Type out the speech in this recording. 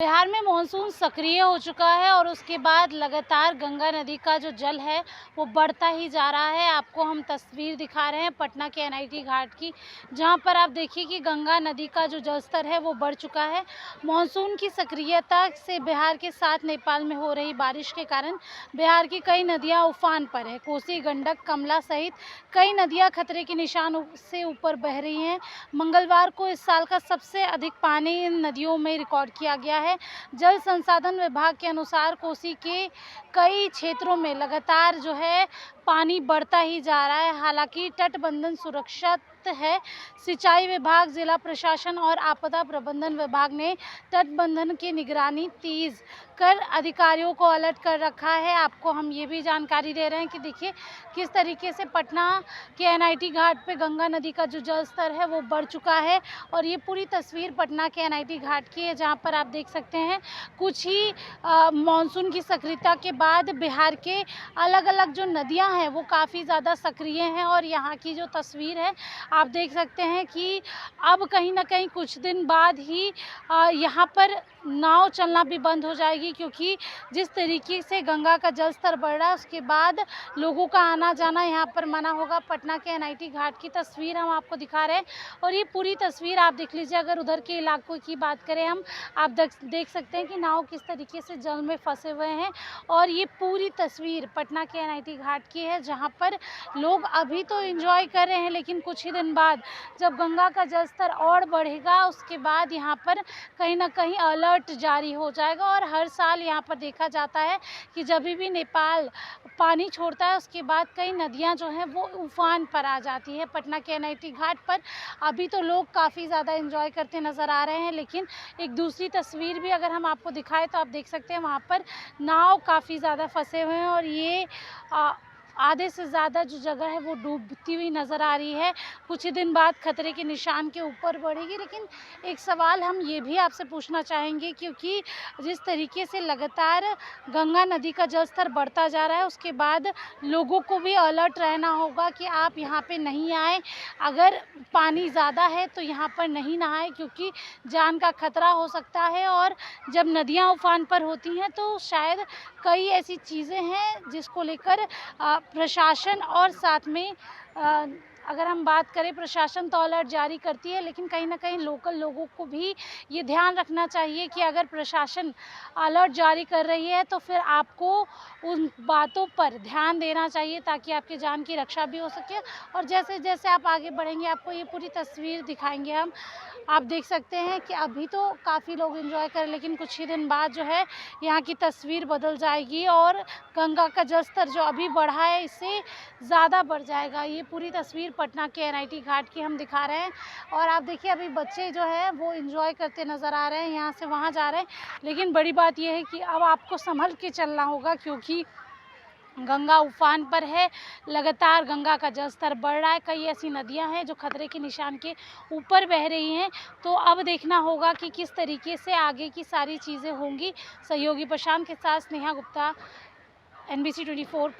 बिहार में मानसून सक्रिय हो चुका है और उसके बाद लगातार गंगा नदी का जो जल है वो बढ़ता ही जा रहा है। आपको हम तस्वीर दिखा रहे हैं पटना के एनआईटी घाट की, जहां पर आप देखिए कि गंगा नदी का जो जलस्तर है वो बढ़ चुका है। मानसून की सक्रियता से बिहार के साथ नेपाल में हो रही बारिश के कारण बिहार की कई नदियां उफान पर है। कोसी, गंडक, कमला सहित कई नदियां खतरे के निशान से ऊपर बह रही हैं। मंगलवार को इस साल का सबसे अधिक पानी इन नदियों में रिकॉर्ड किया गया है। जल संसाधन विभाग के अनुसार कोसी के कई क्षेत्रों में लगातार जो है पानी बढ़ता ही जा रहा है। हालांकि तटबंधन सुरक्षित है। सिंचाई विभाग, जिला प्रशासन और आपदा प्रबंधन विभाग ने तटबंधन की निगरानी तेज कर अधिकारियों को अलर्ट कर रखा है। आपको हम ये भी जानकारी दे रहे हैं कि देखिए किस तरीके से पटना के एनआईटी घाट पे गंगा नदी का जो जल स्तर है वो बढ़ चुका है। और ये पूरी तस्वीर पटना के एनआईटी घाट की है, जहां पर आप देख सकते हैं कुछ ही मानसून की सक्रियता के बाद बिहार के अलग अलग जो नदियां हैं वो काफ़ी ज़्यादा सक्रिय हैं। और यहाँ की जो तस्वीर है आप देख सकते हैं कि अब कहीं ना कहीं कुछ दिन बाद ही यहाँ पर नाव चलना भी बंद हो जाएगी, क्योंकि जिस तरीके से गंगा का जल स्तर बढ़ रहा है उसके बाद लोगों का आना जाना यहाँ पर मना होगा। पटना के एनआईटी घाट की तस्वीर हम आपको दिखा रहे हैं और ये पूरी तस्वीर आप देख लीजिए। अगर उधर के इलाकों की बात करें हम, आप देख सकते हैं कि नाव किस तरीके से जल में फंसे हुए हैं। और ये पूरी तस्वीर पटना के एनआईटी घाट की है, जहाँ पर लोग अभी तो एंजॉय कर रहे हैं, लेकिन कुछ ही दिन बाद जब गंगा का जल स्तर और बढ़ेगा उसके बाद यहाँ पर कहीं ना कहीं अलर्ट जारी हो जाएगा। और हर साल यहाँ पर देखा जाता है कि जब भी नेपाल पानी छोड़ता है उसके बाद कई नदियाँ जो हैं वो उफान पर आ जाती है। पटना के एनआईटी घाट पर अभी तो लोग काफ़ी ज़्यादा एंजॉय करते नज़र आ रहे हैं, लेकिन एक दूसरी तस्वीर भी अगर हम आपको दिखाएं तो आप देख सकते हैं वहाँ पर नाव काफ़ी ज़्यादा फंसे हुए हैं और ये आधे से ज़्यादा जो जगह है वो डूबती हुई नज़र आ रही है। कुछ ही दिन बाद खतरे के निशान के ऊपर बढ़ेगी। लेकिन एक सवाल हम ये भी आपसे पूछना चाहेंगे, क्योंकि जिस तरीके से लगातार गंगा नदी का जल स्तर बढ़ता जा रहा है उसके बाद लोगों को भी अलर्ट रहना होगा कि आप यहाँ पे नहीं आए। अगर पानी ज़्यादा है तो यहाँ पर नहीं नहाएं, क्योंकि जान का खतरा हो सकता है। और जब नदियाँ उफान पर होती हैं तो शायद कई ऐसी चीज़ें हैं जिसको लेकर प्रशासन और साथ में अगर हम बात करें, प्रशासन तो अलर्ट जारी करती है, लेकिन कहीं ना कहीं लोकल लोगों को भी ये ध्यान रखना चाहिए कि अगर प्रशासन अलर्ट जारी कर रही है तो फिर आपको उन बातों पर ध्यान देना चाहिए ताकि आपकी जान की रक्षा भी हो सके। और जैसे जैसे आप आगे बढ़ेंगे आपको ये पूरी तस्वीर दिखाएंगे हम। आप देख सकते हैं कि अभी तो काफ़ी लोग एंजॉय करें, लेकिन कुछ ही दिन बाद जो है यहाँ की तस्वीर बदल जाएगी और गंगा का जल स्तर जो अभी बढ़ा है इससे ज़्यादा बढ़ जाएगा। ये पूरी तस्वीर पटना के एनआईटी घाट की हम दिखा रहे हैं। और आप देखिए अभी बच्चे जो है वो एंजॉय करते नज़र आ रहे हैं, यहाँ से वहाँ जा रहे हैं। लेकिन बड़ी बात यह है कि अब आपको संभल के चलना होगा, क्योंकि गंगा उफान पर है। लगातार गंगा का जल स्तर बढ़ रहा है। कई ऐसी नदियां हैं जो खतरे के निशान के ऊपर बह रही हैं। तो अब देखना होगा कि किस तरीके से आगे की सारी चीज़ें होंगी। सहयोगी प्रशांत के साथ स्नेहा गुप्ता, NBC 24।